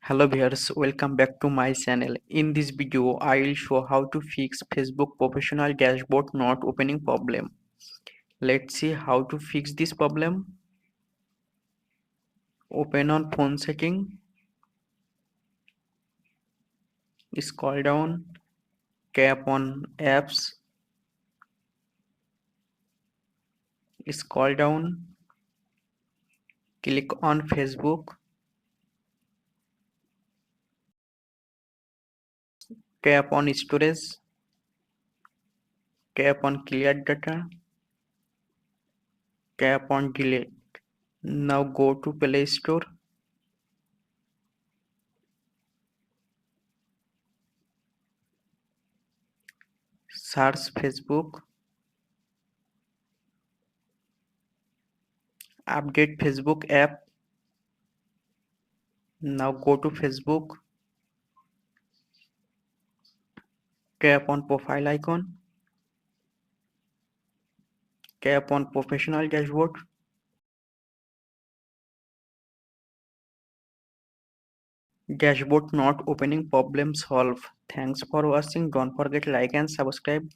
Hello viewers, welcome back to my channel. In this video, I will show how to fix Facebook professional dashboard not opening problem. Let's see how to fix this problem. Open on phone setting, scroll down, tap on apps, scroll down, click on Facebook, tap on storage, tap on clear data, tap on delete. Now go to Play Store, search Facebook, update Facebook app. Now go to Facebook, tap on profile icon, tap on professional dashboard. Dashboard not opening problem solved. Thanks for watching. Don't forget like and subscribe.